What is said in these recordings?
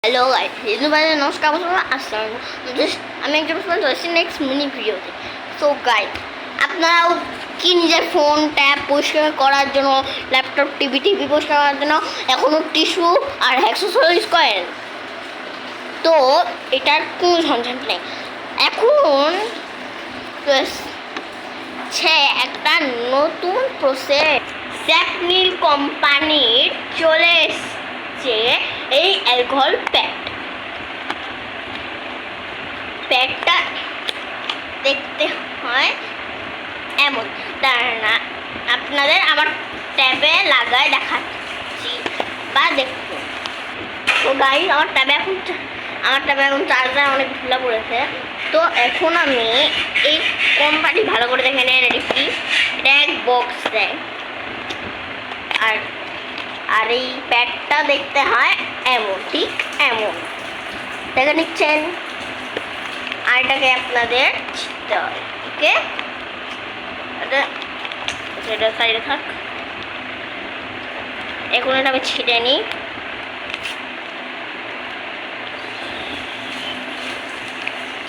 Hello guys, Hindu ভাইদের নমস্কার বলুন। আসসালামু আলাইকুম। আমি একজন চলেছি নেক্সট মিনি ভিডিওতে। সো গাইস, আপনারাও কি নিজের ফোন ট্যাব পরিষ্কার করার জন্য, ল্যাপটপ টিভি পরিষ্কার করার জন্য এখনও টিস্যু আর হ্যাক্সোসল ইউজ করেন? তো এটার কোনো ঝঞ্ঝাট নেই। এখন সে একটা নতুন প্রসেস স্যাপনিল কোম্পানির চলে এসছে এই অ্যালকোহল প্যাকটা দেখতে হয় এমন। দাঁড়ানা, আপনাদের আমার ট্যাবে লাগায় দেখাচ্ছি বা দেখুন। তো গাইস, আমার ট্যাবে এখন চার্জার অনেক ঢিলা পড়েছে। তো এখন আমি এই কোম্পানি ভালো করে দেখে নেন, কি এটা এক বক্স দেয়। আর এই প্যাকটা দেখতে হয় এমন, ঠিক এমন দেখে নিচ্ছেন। আর এটাকে আপনাদের ছিটতে হয়। ওকে, এটা সাইডে থাক। এখন এটা আমি ছিটে নিই।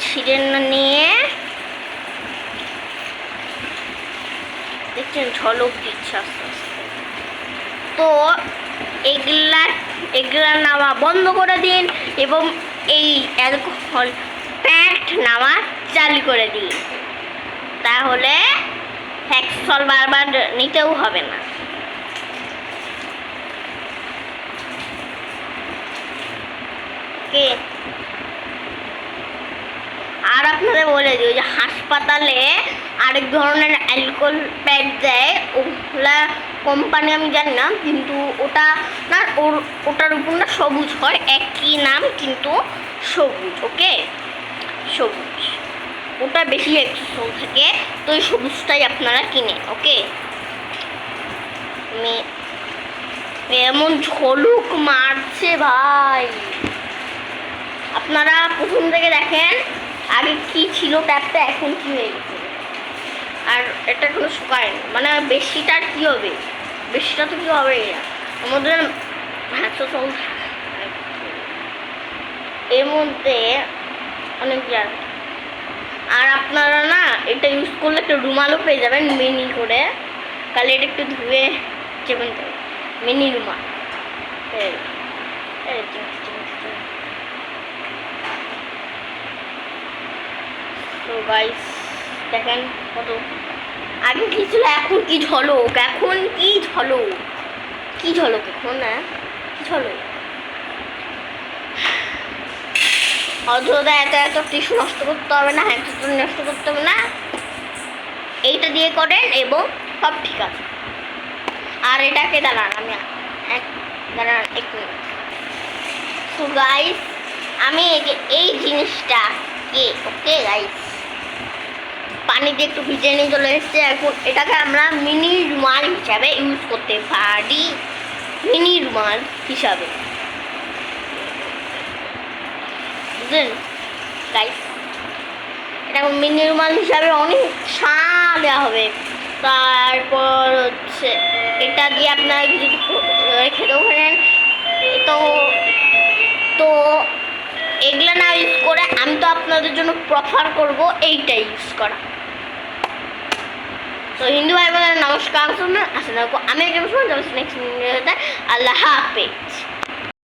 ছিটে নিয়ে দেখছেন ঝলক দিচ্ছে আস্তে আস্তে। তো এগুলা নামা বন্ধ করে দিন এবং এই অ্যালকোহল প্যাক নামা চালু করে দিন, তাহলে হ্যাক্সল বারবার নিতেও হবে না। আর আপনাদের বলে দিই, যে হাসপাতালে আরেক ধরনের অ্যালকোহল প্যাড দেয়, ওগুলা কোম্পানি আমি জানি না, কিন্তু ওটা না, ওটার উপর না সবুজ হয়, একই নাম কিন্তু সবুজ। ওকে, সবুজ, ওটা বেশি হ্যাক্সল থাকে, তো ওই সবুজটাই আপনারা কিনেন। ওকে, এমন ঝলুক মারছে ভাই, আপনারা প্রথম থেকে দেখেন আগে কি ছিল ট্যাপটা, এখন কি হয়ে গেছে। আর এটা কোনো শুকায় না, মানে বেশিটার কি হবে, বেশিটা তো কি হবে আমাদের হ্যাক্সোসল এর মধ্যে অনেক জায়গা। আর আপনারা না এটা ইউজ করলে একটা রুমালও পেয়ে যাবেন মিনি করে, তাহলে এটা একটু ধুয়ে চেপে নিতে হবে। মিনি রুমাল তো গাইস দেখেন কত আগে কি ছিল, এখন কি ঝলক, এখন কি ঝলক, কি ঝলক এখন না, কি ঝলক। অযথা এত টিস্যু নষ্ট করতে হবে না, হ্যান্ড নষ্ট করতে হবে না, এইটা দিয়ে করেন এবং সব ঠিক আছে। আর এটাকে দাঁড়ান, আমি এক মিনিট। সো গাইস, আমি এই জিনিসটাকে, ওকে গাইস, পানি দিয়ে একটু ভিজে নিয়ে চলে এসেছে। এখন এটাকে আমরা মিনি রুমাল হিসাবে ইউজ করতে পারি, মিনি রুমাল হিসাবে, বুঝলেন গাইস। এটা মিনি রুমাল হিসাবে অনেক ছাড় দেওয়া হবে। তারপর হচ্ছে এটা দিয়ে আপনারা যদি খেতেও পারেন। তো এগুলো না ইউজ করে আমি তো আপনাদের জন্য প্রেফার করব এইটা ইউজ করা। তো হিন্দু ভাই বোনেরা নমস্কার, আসলে আমি একজন নেক্সট ভিডিওতে। আল্লাহ হাফেজ।